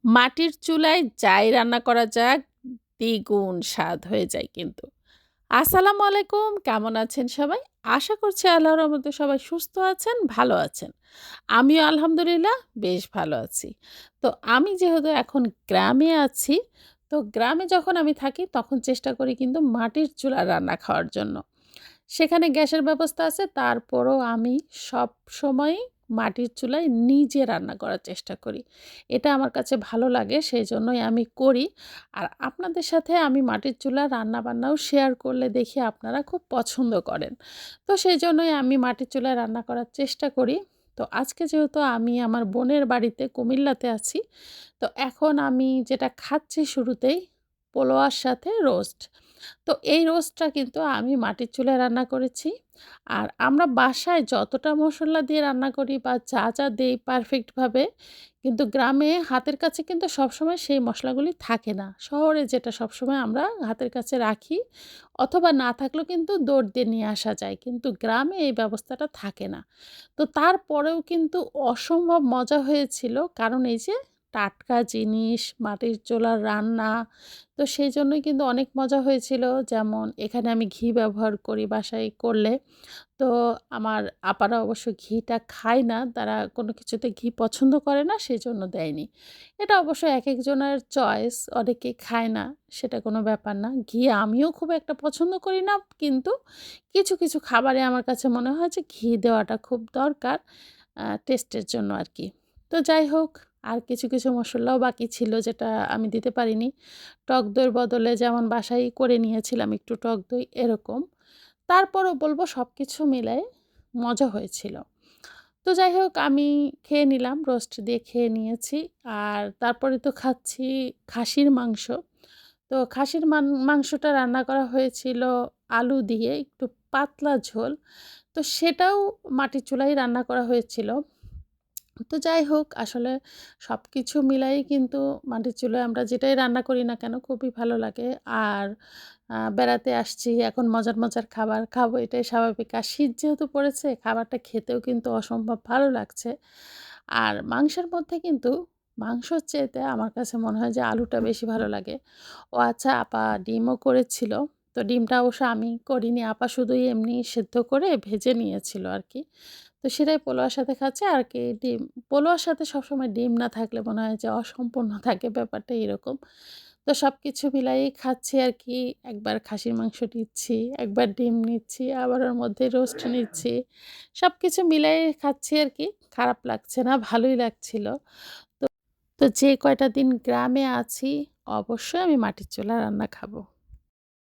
মাটির চুলায় যাই রান্না করা যাক দ্বিগুণ স্বাদ হয়ে যায় কিন্তু। আসসালামু আলাইকুম, কেমন আছেন সবাই? আশা করছি আল্লাহর রহমতে সবাই সুস্থ আছেন, ভালো আছেন। আমিও আলহামদুলিল্লাহ বেশ ভালো আছি। তো আমি যেহেতু এখন গ্রামে আছি, তো গ্রামে যখন আমি থাকি তখন চেষ্টা করি কিন্তু মাটির চুলার রান্না খাওয়ার জন্য। সেখানে গ্যাসের ব্যবস্থা আছে, তারপরও আমি সবসময়ই মাটির চুলায় নিজে রান্না করার চেষ্টা করি। এটা আমার কাছে ভালো লাগে, সেজন্যই আমি করি। আর আপনাদের সাথে আমি মাটির চুলার রান্নাবান্নাও শেয়ার করলে দেখি আপনারা খুব পছন্দ করেন। তো সেজন্যই আমি মাটির চুলায় রান্না করার চেষ্টা করি। তো আজকে যেহেতু আমি আমার বোনের বাড়িতে কুমিল্লাতে আছি, তো এখন আমি যেটা খাচ্ছি শুরুতেই পোলোয়ার সাথে রোস্ট। তো এই রোস্টটা কিন্তু আমি মাটির চুলায় রান্না করেছি। আর আমরা বাসায় যতটা মসল্লা দিয়ে রান্না করি বা যা দেই পারফেক্টভাবে, কিন্তু গ্রামে হাতের কাছে কিন্তু সবসময় সেই মসলাগুলি থাকে না। শহরে যেটা সবসময় আমরা হাতের কাছে রাখি, অথবা না থাকলেও কিন্তু দৌড় দিয়ে নিয়ে আসা যায়। কিন্তু গ্রামে এই ব্যবস্থাটা থাকে না। তো তারপরেও কিন্তু অসম্ভব মজা হয়েছিল। কারণ এই যে টাটকা জিনিস, মাটির চুলার রান্না, তো সেইজন্যই কিন্তু অনেক মজা হয়েছিল। যেমন এখানে আমি ঘি ব্যবহার করি বাসায় করলে। তো আমার আপারা অবশ্য ঘিটা খায় না। তারা কোনো কিছুতে ঘি পছন্দ করে না, সেজন্য দেয়নি। এটা অবশ্য একেকজনের চয়েস। অনেকে খায় না, সেটা কোনো ব্যাপার না। ঘি আমিও খুব একটা পছন্দ করি না। কিন্তু কিছু খাবারে আমার কাছে মনে হয় যে ঘি দেওয়াটা খুব দরকার টেস্টের জন্য আরকি। তো যাই হোক, আর কিছু মসল্লাও বাকি ছিল যেটা আমি দিতে পারিনি। টক দইয়ের বদলে যেমন বাসায় করে নিয়েছিলাম একটু টক দই এরকম। তারপরও বলব সবকিছু মিলায়ে মজা হয়েছিল। তো যাই হোক, আমি খেয়ে নিলাম, রোস্ট দিয়ে খেয়ে নিয়েছি। আর তারপরে তো খাচ্ছি খাসির মাংস। তো খাসির মাংসটা রান্না করা হয়েছিল আলু দিয়ে, একটু পাতলা ঝোল। তো সেটাও মাটির চুলায় রান্না করা হয়েছিল। তো যাই হোক, আসলে সবকিছু মিলাই কিন্তু মাটির চুলায় আমরা যেটাই রান্না করি না কেন খুবই ভালো লাগে। আর বেড়াতে আসছি, এখন মজার খাবার খাবো, এটাই স্বাভাবিক। আর শীত যেহেতু পড়েছে, খাবারটা খেতেও কিন্তু অসম্ভব ভালো লাগছে। আর মাংসের মধ্যে কিন্তু মাংসর চাইতে আমার কাছে মনে হয় যে আলুটা বেশি ভালো লাগে। ও আচ্ছা, আপা ডিমও করেছিল। তো ডিমটা অবশ্য আমি করিনি, আপা শুধুই এমনি সেদ্ধ করে ভেজে নিয়েছিল আরকি। তো সেটাই পোলাওর সাথে খাচ্ছি আর কি। পোলাওর সাথে সবসময় ডিম না থাকলে মনে হয় যে অসম্পূর্ণ থাকে, ব্যাপারটা এরকম। তো সবকিছু মিলায়েই খাচ্ছি আর কি। একবার খাসির মাংস নিচ্ছি, একবার ডিম নিচ্ছি, আবার ওর মধ্যে রোস্ট নিচ্ছি। সবকিছু মিলায়ে খাচ্ছি আর কি। খারাপ লাগছে না, ভালোই লাগছিল। তো যে কয়টা দিন গ্রামে আছি, অবশ্যই আমি মাটির চুলার রান্না খাবো।